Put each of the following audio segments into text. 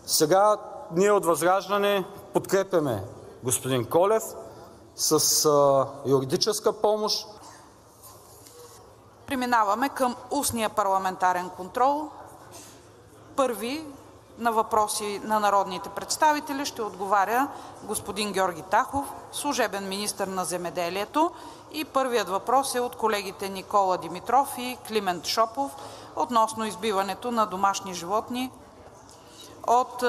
Сега ние от ВЪЗРАЖДАНЕ подкрепяме господин Колев с юридическа помощ. Преминаваме към устния парламентарен контрол. Първи на въпроси на народните представители ще отговаря господин Георги Тахов, служебен министър на земеделието. И първият въпрос е от колегите Никола Димитров и Климент Шопов относно избиването на домашни животни от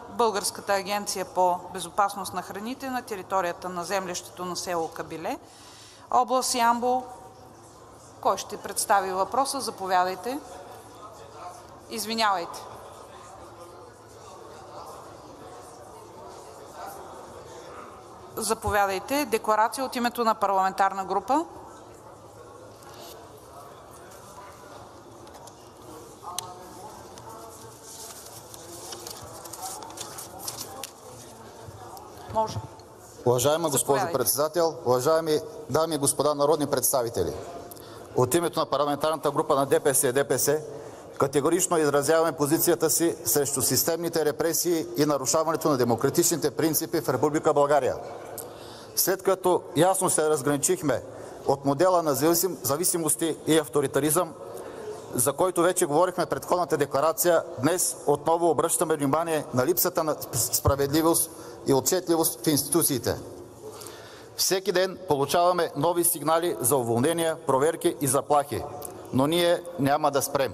Българската агенция по безопасност на храните на територията на землището на село Кабиле, област Ямбол. Кой ще представи въпроса? Заповядайте. Извинявайте. Заповядайте. Декларация от името на парламентарна група. Може. Уважаема госпожо председател, уважаеми дами и господа народни представители! От името на парламентарната група на ДПС и ДПС категорично изразяваме позицията си срещу системните репресии и нарушаването на демократичните принципи в Република България. След като ясно се разграничихме от модела на зависимости и авторитаризъм, за който вече говорихме в предходната декларация, днес отново обръщаме внимание на липсата на справедливост и отчетливост в институциите. Всеки ден получаваме нови сигнали за уволнения, проверки и заплахи, но ние няма да спрем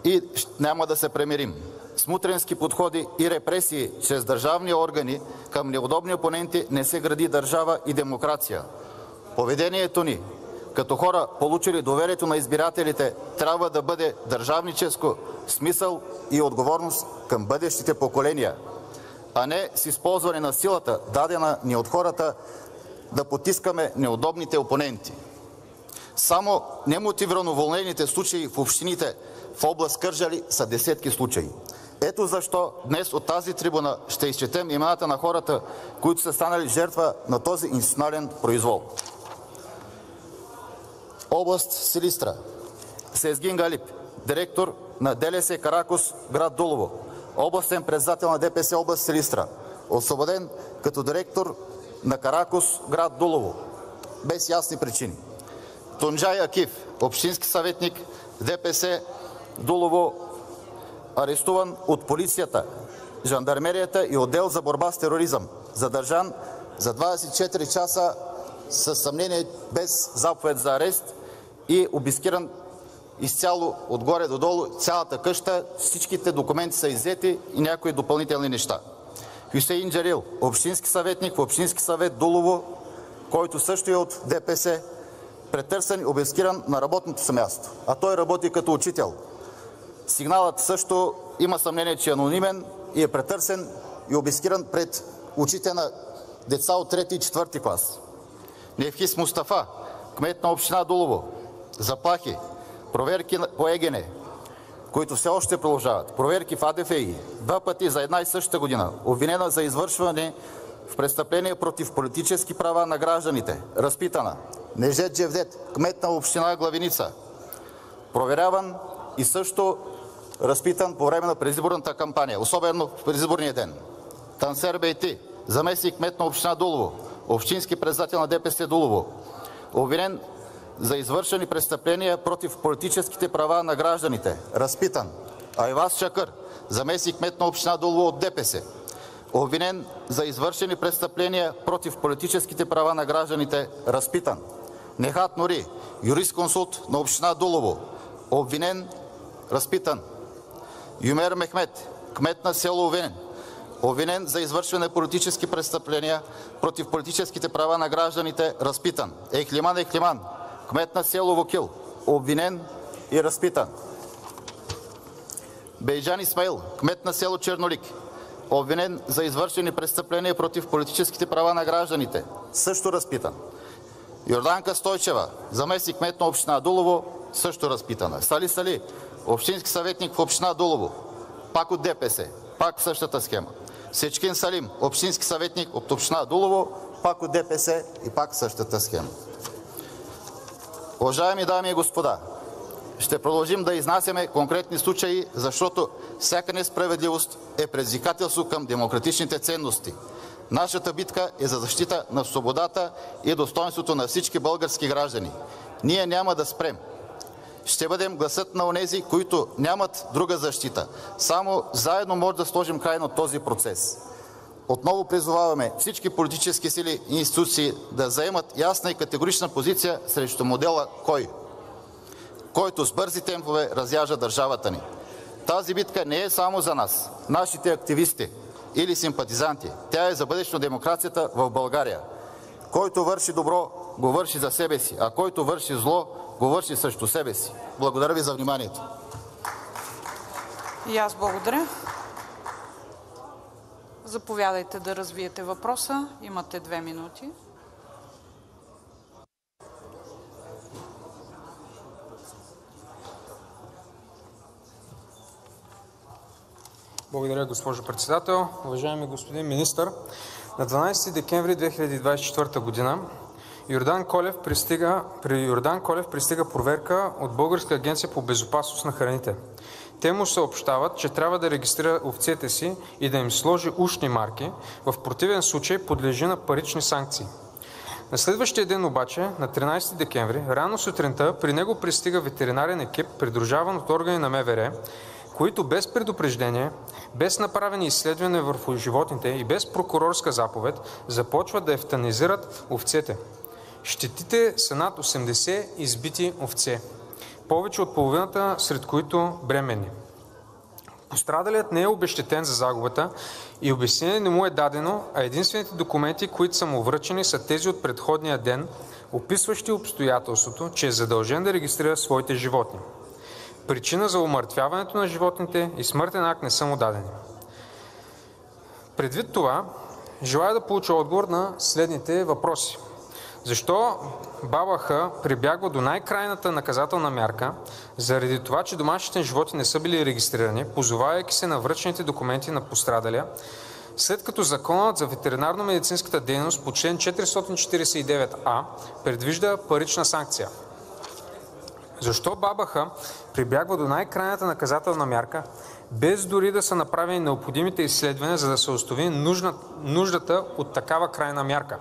и няма да се примирим. С мутренски подходи и репресии чрез държавни органи към неудобни опоненти не се гради държава и демокрация. Поведението ни като хора, получили доверието на избирателите, трябва да бъде държавническо, смисъл и отговорност към бъдещите поколения, а не с използване на силата, дадена ни от хората, да потискаме неудобните опоненти. Само немотивирано уволнените случаи в общините в област Кърджали са десетки случаи. Ето защо днес от тази трибуна ще изчетем имената на хората, които са станали жертва на този институционален произвол. Област Силистра. Сезгин Галип, директор на ДЛС Каракос, град Дулово, областен председател на ДПС област Силистра, освободен като директор на Каракос, град Дулово, без ясни причини. Тунджай Акив, общински съветник, ДПС Дулово, арестуван от полицията, жандармерията и отдел за борба с тероризъм, задържан за 24 часа със съмнение без заповед за арест и обискиран изцяло отгоре до долу цялата къща, всичките документи са иззети и някои допълнителни неща. Хюсеин Джарил, общински съветник в Общински съвет Дулово, който също е от ДПС, претърсен и обискиран на работното си място, а той работи като учител. Сигналът също има съмнение, че е анонимен и е претърсен и обискиран пред очите на деца от 3 и 4 клас. Невхис Мустафа, кмет на община Дулово, заплахи, проверки по ЕГН, които все още продължават, проверки в АДФИ, 2 пъти за една и същата година, обвинена за извършване в престъпление против политически права на гражданите, разпитана. Нежет Джевдет, кмет на община Главиница, проверяван и също разпитан по време на предизборната кампания, особено в предизборния ден. Тансер Бейти, заместник кмет на община Дулово, общински председател на ДПС Дулово, обвинен за извършени престъпления против политическите права на гражданите, разпитан. Айваз Чакър, заместник кмет на община Дулово от ДПС, обвинен за извършени престъпления против политическите права на гражданите, разпитан. Нехат Нури, юрисконсулт на община Дулово, обвинен, разпитан. Юмер Мехмет, кмет на село Овен, обвинен за извършване на политически престъпления против политическите права на гражданите, разпитан. Ехлиман Ехлиман, кмет на село Вокил, обвинен и разпитан. Бейджан Исмаил, кмет на село Чернолик, обвинен за извършени престъпления против политическите права на гражданите, също разпитан. Йорданка Стойчева, заместник кмет на община Дулово, също разпитана. Сали Сали, общински съветник в община Дулово, пак от ДПС, пак същата схема. Сечкин Салим, общински съветник от община Дулово, пак от ДПС и пак същата схема. Уважаеми дами и господа, ще продължим да изнасяме конкретни случаи, защото Всяка несправедливост е предизвикателство към демократичните ценности. Нашата битка е за защита на свободата и достоинството на всички български граждани. Ние няма да спрем. Ще бъдем гласът на онези, които нямат друга защита. Само заедно може да сложим край на този процес. Отново призоваваме всички политически сили и институции да заемат ясна и категорична позиция срещу модела КОЙ, който с бързи темпове разяжда държавата ни. Тази битка не е само за нас, нашите активисти или симпатизанти. Тя е за бъдещето на демокрацията в България. Който върши добро, го върши за себе си, а който върши зло, го върши срещу себе си. Благодаря ви за вниманието. И аз благодаря. Заповядайте да развиете въпроса. Имате 2 минути. Благодаря, госпожо Председател. Уважаеми господин Министър, на 12 декември 2024 г. при Йордан Колев пристига проверка от Българска агенция по безопасност на храните. Те му съобщават, че трябва да регистрира овцете си и да им сложи ушни марки, в противен случай подлежи на парични санкции. На следващия ден обаче, на 13 декември, рано сутринта при него пристига ветеринарен екип, придружаван от органи на МВР, които без предупреждение, без направени изследвания върху животните и без прокурорска заповед започват да евтанизират овцете. Щетите са над 80 избити овце, повече от половината сред които бременни. Пострадалият не е обезщетен за загубата и обяснение не му е дадено, а единствените документи, които са му връчени, са тези от предходния ден, описващи обстоятелството, че е задължен да регистрира своите животни. Причина за умъртвяването на животните и смъртен акт не са му дадени. Предвид това, желая да получа отговор на следните въпроси. Защо БАБХ прибягва до най-крайната наказателна мярка, заради това, че домашните животни не са били регистрирани, позовавайки се на връчените документи на пострадалия, след като Законът за ветеринарно-медицинската дейност по член 449а предвижда парична санкция? Защо БАБХ прибягва до най-крайната наказателна мярка, без дори да са направени необходимите изследвания, за да се установи нуждата от такава крайна мярка?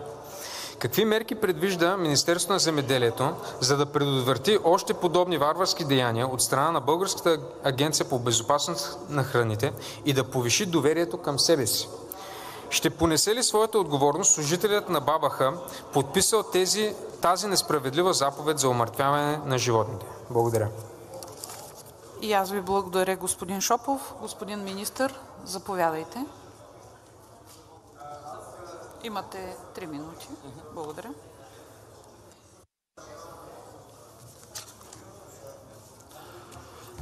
Какви мерки предвижда Министерството на земеделието, за да предотврати още подобни варварски деяния от страна на Българската агенция по безопасност на храните и да повиши доверието към себе си? Ще понесе ли своята отговорност служителят на БАБХ, подписал тази несправедлива заповед за умъртвяване на животните? Благодаря. И аз ви благодаря, господин Шопов. Господин Министър, заповядайте. Имате 3 минути. Благодаря.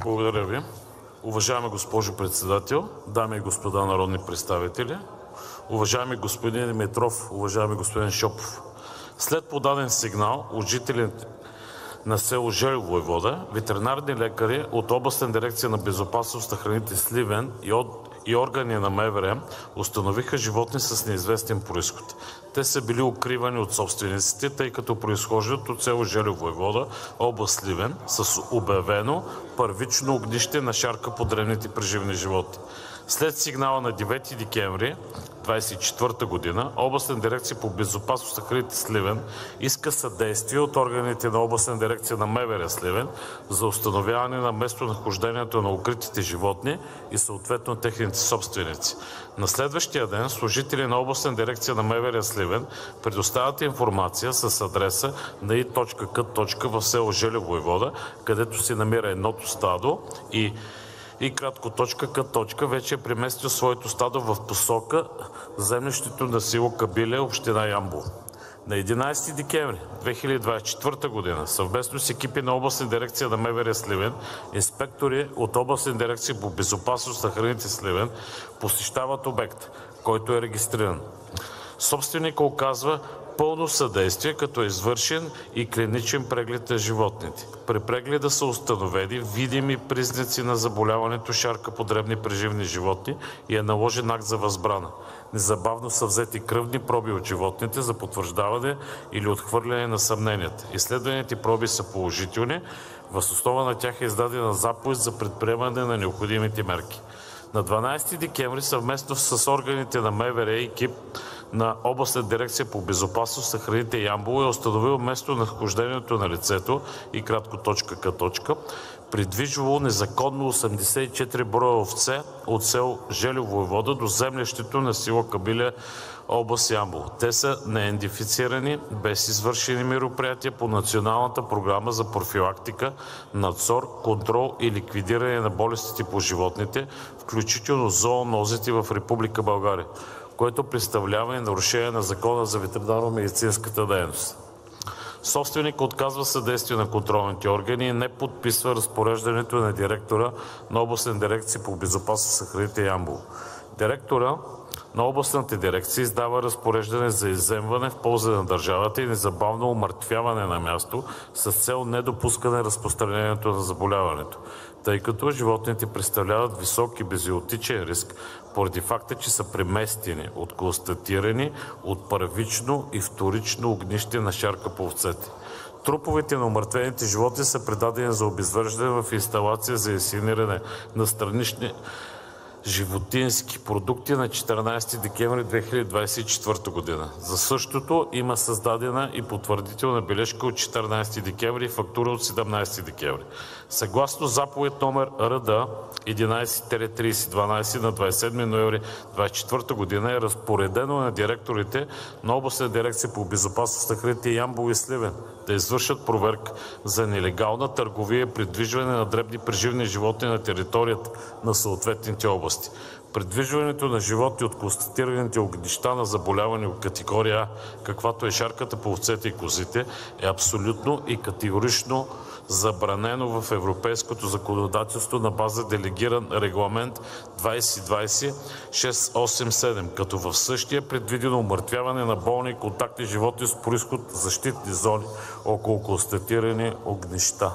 Благодаря ви. Уважаема госпожо Председател, дами и господа народни представители, уважаеми господин Димитров, уважаеми господин Шопов, след подаден сигнал от жителите на село Желев, Войвода, ветеринарни лекари от Областна дирекция на безопасност на храните Сливен и органи на МВР установиха животни с неизвестен произход. Те са били укривани от собствениците, тъй като произхождат от село Желев, Войвода, област Сливен, с обявено първично огнище на шарка по дребните преживни животни. След сигнала на 9 декември 2024 г. Областна дирекция по безопасност на храните Сливен иска съдействие от органите на Областна дирекция на МВР Сливен за установяване на местонахождението на укритите животни и съответно техните собственици. На следващия ден служители на Областна дирекция на МВР Сливен предоставят информация с адреса на и.к. в село Желев, Войвода, където се намира едното стадо и К. вече е преместил своето стадо в посока землището на село Кабиле, община Ямбол. На 11 декември 2024 г. съвместно с екипи на Областна дирекция на МВР Сливен, инспектори от Областна дирекция по безопасност на храните Сливен посещават обект, който е регистриран. Собственикът оказва пълно съдействие, като е извършен и клиничен преглед на животните. При прегледа са установени видими признаци на заболяването шарка по дребни преживни животни и е наложен акт за възбрана. Незабавно са взети кръвни проби от животните за потвърждаване или отхвърляне на съмненията. Изследваните проби са положителни, въз основа на тях е издадена заповед за предприемане на необходимите мерки. На 12 декември съвместно с органите на МВР и екип на Областна дирекция по безопасност на храните Ямбол е установил местонахождението на лицето и КК, придвижвало незаконно 84 броя овце от село Желю, Войвода до землището на село Кабиля, област Ямбол. Те са неидентифицирани, без извършени мероприятия по Националната програма за профилактика, надзор, контрол и ликвидиране на болестите по животните, включително зоонозите в Република България, което представлява и нарушение на Закона за ветеринарно-медицинската дейност. Собственик отказва съдействие на контролните органи и не подписва разпореждането на директора на Областна дирекция по безопасност на храните Ямбол. Директора на областната дирекция издава разпореждане за изземване в полза на държавата и незабавно умъртвяване на място с цел недопускане разпространението на заболяването, тъй като животните представляват висок и безиотичен риск поради факта, че са преместени от констатирани от първично и вторично огнище на шарка по овцете. Труповете на умъртвените животни са предадени за обезвреждане в инсталация за инсиниране на странични животински продукти на 14 декември 2024 г. За същото има създадена и потвърдителна бележка от 14 декември и фактура от 17 декември. Съгласно заповед номер РД 11-3012 на 27 ноември 2024 г. е разпоредено на директорите на Областна дирекция по безопасност на храните Ямбол и Сливен да извършат проверка за нелегална търговия и придвижване на дребни преживни животни на територията на съответните области. Придвижването на животни от констатираните огнища на заболяване от категория А, каквато е шарката по овцете и козите, е абсолютно и категорично забранено в европейското законодателство на база делегиран регламент 2020-687, като в същия е предвидено умъртвяване на болни и контактни животни с произход в защитни зони около констатирани огнища.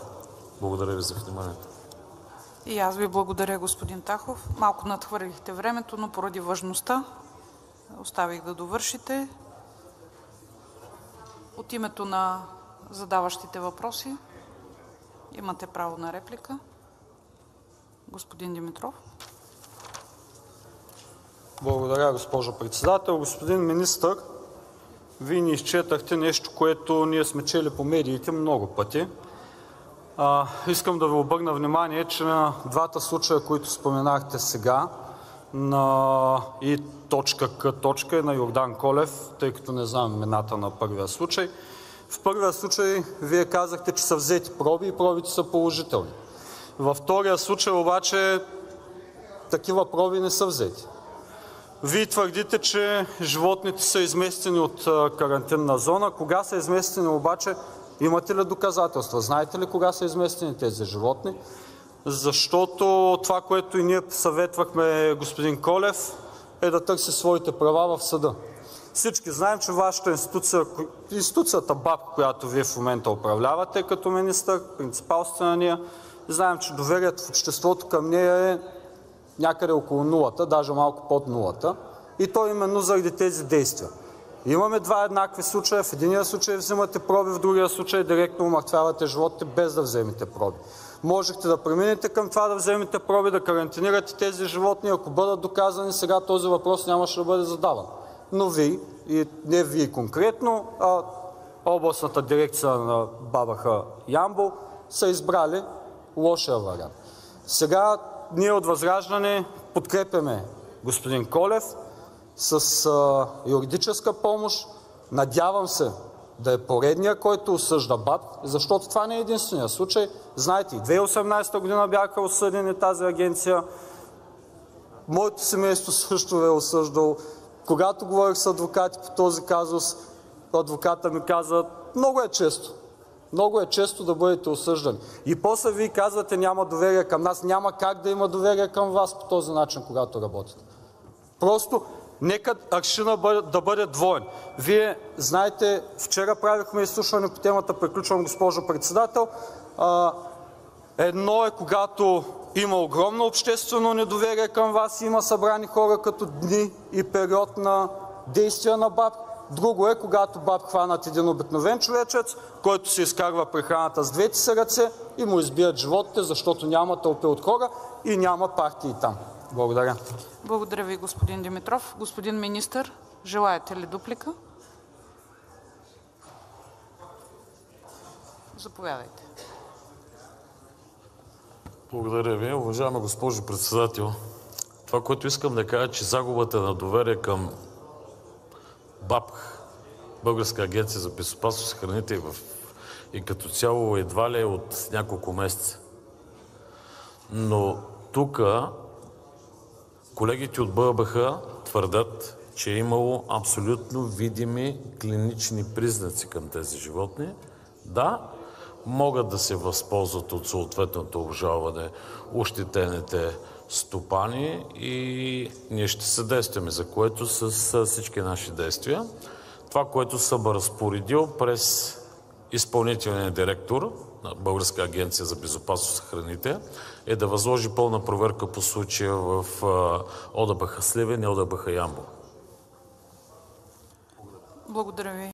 Благодаря ви за вниманието. И аз ви благодаря, господин Тахов. Малко надхвърлихте времето, но поради важността оставих да довършите. От името на задаващите въпроси имате право на реплика. Господин Димитров. Благодаря, госпожо председател. Господин министър, Вие ни изчетахте нещо, което ние сме чели по медиите много пъти. Искам да ви обърна внимание, че на двата случая, които споменахте сега, на и К. на Йордан Колев, тъй като не знам имената на първия случай. В първия случай Вие казахте, че са взети проби и пробите са положителни. Във втория случай обаче такива проби не са взети. Вие твърдите, че животните са изместени от карантинна зона. Кога са изместени обаче? Имате ли доказателства? Знаете ли кога са изместени тези животни? Защото това, което и ние съветвахме господин Колев, е да търси своите права в съда. Всички знаем, че вашата институцията БАБ, която вие в момента управлявате като министър, принципал сте на нея, знаем, че доверието в обществото към нея е някъде около нулата, даже малко под нулата. И то именно заради тези действия. Имаме два еднакви случая. В единия случай взимате проби, в другия случай директно умъртвявате животите без да вземете проби. Можехте да преминете към това да вземете проби, да карантинирате тези животни. Ако бъдат доказани, сега този въпрос нямаше да бъде задаван. Но вие, и не вие конкретно, а областната дирекция на БАБХ Ямбол са избрали лошия вариант. Сега ние от ВЪЗРАЖДАНЕ подкрепяме господин Колев с юридическа помощ. Надявам се да е поредния, който осъжда БАБ, защото това не е единствения случай. Знаете, и 2018 година бяха осъдени тази агенция. Моето семейство също е осъждало. Когато говорих с адвокати по този казус, адвоката ми каза, много е често да бъдете осъждани. И после вие казвате, няма доверие към нас. Няма как да има доверие към вас по този начин, когато работите. Просто нека аршина да бъде двоен. Вие знаете, вчера правихме изслушване по темата, приключвам, госпожо председател. Едно е, когато има огромно обществено недоверие към вас и има събрани хора като дни и период на действия на БАБ. Друго е, когато БАБ хванат един обикновен човечец, който се изкарва прехраната с двете си ръце и му избият животите, защото няма тълпи от хора и няма партии там. Благодаря. Благодаря ви, господин Димитров. Господин Министър, желаете ли дуплика? Заповядайте. Благодаря ви. Уважаема госпожо Председател, това, което искам да кажа, че загубата на доверие към БАБХ, Българска агенция за безопасност на храните и като цяло едва ли е от няколко месеца. Но тук колегите от БАБХ твърдят, че е имало абсолютно видими клинични признаци към тези животни. Да, могат да се възползват от съответното обжалване ощетените стопани и ние ще съдействаме, за което с всички наши действия. Това, което съм разпоредил през изпълнителния директор на Българска агенция за безопасност на храните, е да възложи пълна проверка по случая в ОДБХ Сливен и ОДБХ Ямбол. Благодаря ви.